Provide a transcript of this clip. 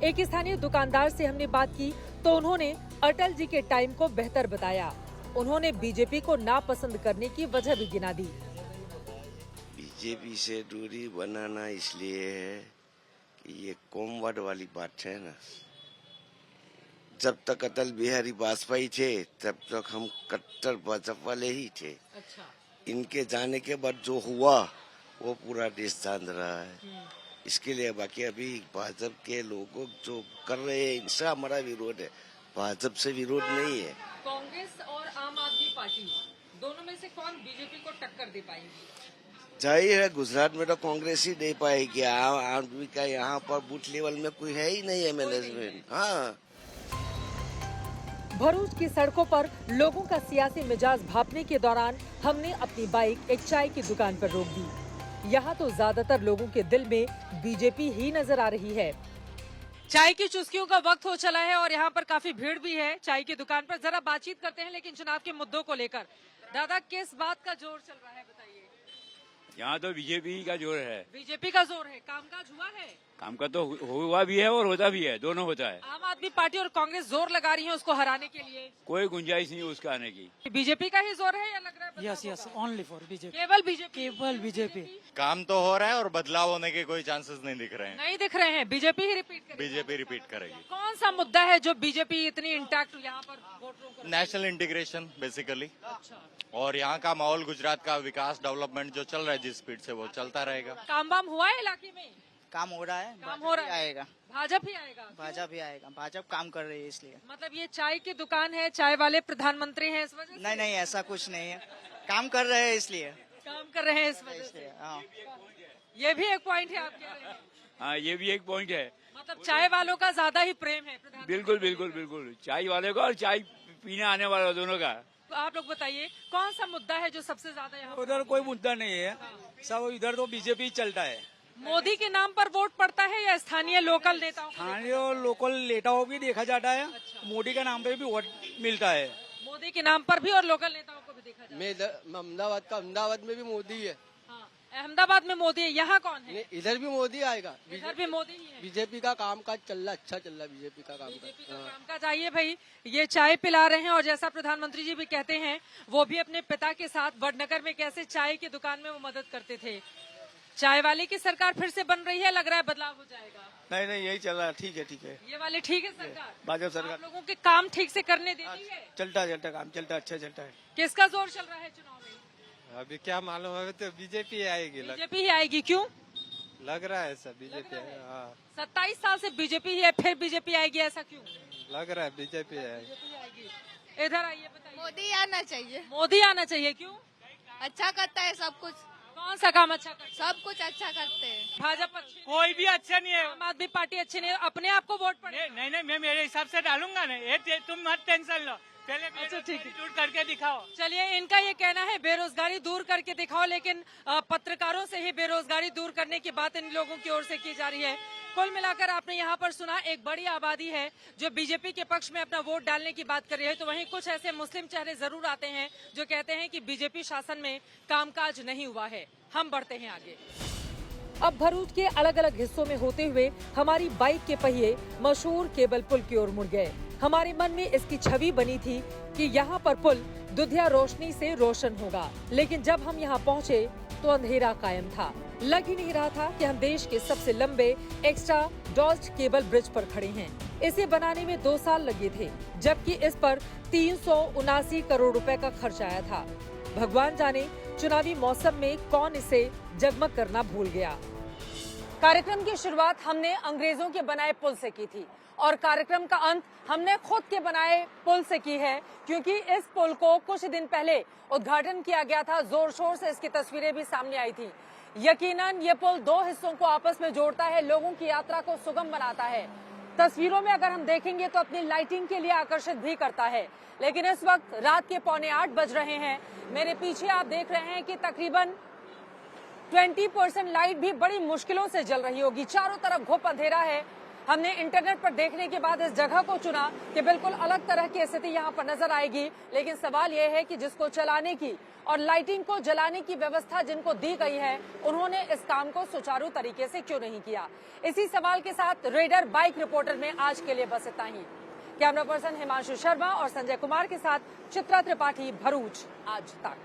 एक स्थानीय दुकानदार से हमने बात की तो उन्होंने अटल जी के टाइम को बेहतर बताया। उन्होंने बीजेपी को नापसंद करने की वजह भी गिना दी। बीजेपी से दूरी बनाना इसलिए है कि ये कॉमवर्ड वाली बात है ना। जब तक अटल बिहारी वाजपेयी थे तब तक हम कट्टर भाजपा वाले ही थे। अच्छा। इनके जाने के बाद जो हुआ वो पूरा देश जान रहा है। इसके लिए बाकी अभी भाजपा के लोगों जो कर रहे हैं इनसे हमारा विरोध है, भाजपा से विरोध नहीं है। कांग्रेस और आम आदमी पार्टी दोनों में से कौन बीजेपी को टक्कर दे पाएगी? जाहिर है गुजरात में तो कांग्रेस ही दे पाएगी। आम आदमी का यहाँ पर बूथ लेवल में कोई है ही नहीं है मैनेजमेंट। हाँ, भरूच की सड़कों पर लोगों का सियासी मिजाज भांपने के दौरान हमने अपनी बाइक एक चाय की दुकान पर रोक दी। यहाँ तो ज्यादातर लोगों के दिल में बीजेपी ही नजर आ रही है। चाय की चुस्कियों का वक्त हो चला है और यहाँ पर काफी भीड़ भी है चाय की दुकान पर। जरा बातचीत करते हैं लेकिन चुनाव के मुद्दों को लेकर। दादा, किस बात का जोर चल रहा है बताइए? यहाँ तो बीजेपी का जोर है। बीजेपी का जोर है। कामकाज हुआ है? काम का तो हुआ भी है और होता भी है, दोनों होता है। आम आदमी पार्टी और कांग्रेस जोर लगा रही है उसको हराने के लिए। कोई गुंजाइश नहीं है उसका आने की। बीजेपी का ही जोर है या लग रहा है? Yes yes, only for BJP. केवल बीजेपी? केवल बीजेपी। काम तो हो रहा है और बदलाव होने के कोई चांसेस नहीं दिख रहे हैं। नहीं दिख रहे हैं। बीजेपी ही रिपीट करेगी? बीजेपी रिपीट करेगी। कौन सा मुद्दा है जो बीजेपी इतनी इंटैक्ट यहाँ पर वोटरों को? National integration basically. अच्छा। और यहाँ का माहौल, गुजरात का विकास, डेवलपमेंट जो चल रहा है जिस स्पीड से वो चलता रहेगा। काम वाम हुआ है इलाके में? काम हो रहा है, काम हो रहा है। आएगा भाजपा ही आएगा? भाजपा ही आएगा। भाजपा काम कर रही है इसलिए। मतलब ये चाय की दुकान है, चाय वाले प्रधानमंत्री हैं इस वजह से? नहीं नहीं, ऐसा कुछ नहीं है, काम कर रहे हैं इसलिए। काम कर रहे हैं इस वजह से? हाँ, ये भी एक पॉइंट है आप कह रहे हैं? हाँ, ये भी एक पॉइंट है। मतलब चाय वालों का ज्यादा ही प्रेम है प्रधानमंत्री? बिल्कुल बिल्कुल बिल्कुल, चाय वाले का और चाय पीने आने वाला दोनों का। आप लोग बताइए कौन सा मुद्दा है जो सबसे ज्यादा यहाँ? उधर कोई मुद्दा नहीं है, सब इधर तो बीजेपी चलता है। मोदी के नाम पर वोट पड़ता है या स्थानीय लोकल नेताओं को? स्थानीय और लोकल नेताओं भी देखा जाता है। मोदी के नाम पे भी वोट मिलता है। मोदी के नाम पर भी और लोकल नेताओं को भी देखा जाता है। मैं अहमदाबाद में भी मोदी है। हाँ, अहमदाबाद में मोदी है। यहाँ कौन है? इधर भी मोदी आएगा। इधर भी मोदी ही है। बीजेपी का कामकाज चल रहा, अच्छा चल रहा बीजेपी का बीजेपी का कामकाज। कामकाज। आइए भाई, ये चाय पिला रहे हैं और जैसा प्रधानमंत्री जी भी कहते हैं वो भी अपने पिता के साथ वडनगर में कैसे चाय की दुकान में वो मदद करते थे। चाय वाले की सरकार फिर से बन रही है, लग रहा है बदलाव हो जाएगा? नहीं नहीं, यही चल रहा है। ठीक है ठीक है, ये वाले ठीक है सरकार? भाजपा सरकार आप लोगों के काम ठीक से करने देती है? चलता काम चलता, अच्छा चलता है। किसका जोर चल रहा है चुनाव में? अभी क्या मालूम है, तो बीजेपी आएगी। बीजेपी ही आएगी। क्यों लग रहा है सब बीजेपी। हाँ, 27 साल से बीजेपी ही है, फिर बीजेपी आएगी, ऐसा क्यों? लग रहा है बीजेपी आएगी। बीजेपी आएगी। इधर आइए, बताइए। मोदी आना चाहिए। मोदी आना चाहिए। क्यों? अच्छा करता है सब कुछ। कौन सा काम अच्छा करता है? सब कुछ अच्छा करते हैं। भाजपा अच्छी नहीं? कोई भी अच्छा नहीं है। आम आदमी पार्टी अच्छी नहीं है, अपने आप को वोट पड़े? नहीं नहीं, मैं मेरे हिसाब से डालूंगा ना, ये तुम मत टेंशन लो। पहले अच्छा, ठीक है। दूर करके दिखाओ। चलिए, इनका ये कहना है बेरोजगारी दूर करके दिखाओ, लेकिन पत्रकारों से ही बेरोजगारी दूर करने की बात इन लोगों की ओर से की जा रही है। कुल मिलाकर आपने यहाँ पर सुना, एक बड़ी आबादी है जो बीजेपी के पक्ष में अपना वोट डालने की बात कर रही है, तो वहीं कुछ ऐसे मुस्लिम चेहरे जरूर आते हैं जो कहते हैं कि बीजेपी शासन में कामकाज नहीं हुआ है। हम बढ़ते हैं आगे। अब भरूच के अलग अलग हिस्सों में होते हुए हमारी बाइक के पहिए मशहूर केबल पुल की ओर मुड़ गए। हमारे मन में इसकी छवि बनी थी कि यहाँ पर पुल दुधिया रोशनी से रोशन होगा, लेकिन जब हम यहाँ पहुँचे तो अंधेरा कायम था। लग ही नहीं रहा था कि हम देश के सबसे लंबे एक्स्ट्रा डॉज्ड केबल ब्रिज पर खड़े हैं। इसे बनाने में 2 साल लगे थे, जबकि इस पर 379 करोड़ रुपए का खर्च आया था। भगवान जाने चुनावी मौसम में कौन इसे जगमग करना भूल गया। कार्यक्रम की शुरुआत हमने अंग्रेजों के बनाए पुल से की थी और कार्यक्रम का अंत हमने खुद के बनाए पुल से की है, क्योंकि इस पुल को कुछ दिन पहले उद्घाटन किया गया था। जोर शोर से इसकी तस्वीरें भी सामने आई थी। यकीनन ये पुल 2 हिस्सों को आपस में जोड़ता है, लोगों की यात्रा को सुगम बनाता है। तस्वीरों में अगर हम देखेंगे तो अपनी लाइटिंग के लिए आकर्षित भी करता है। लेकिन इस वक्त रात के 7:45 बज रहे हैं। मेरे पीछे आप देख रहे हैं कि तकरीबन 20% लाइट भी बड़ी मुश्किलों से जल रही होगी। चारों तरफ घुप अंधेरा है। हमने इंटरनेट पर देखने के बाद इस जगह को चुना कि बिल्कुल अलग तरह की स्थिति यहाँ पर नजर आएगी, लेकिन सवाल यह है कि जिसको चलाने की और लाइटिंग को जलाने की व्यवस्था जिनको दी गई है, उन्होंने इस काम को सुचारू तरीके से क्यों नहीं किया। इसी सवाल के साथ रेडर बाइक रिपोर्टर में आज के लिए बस इतना ही। कैमरा पर्सन हिमांशु शर्मा और संजय कुमार के साथ चित्रा त्रिपाठी, भरूच, आज तक।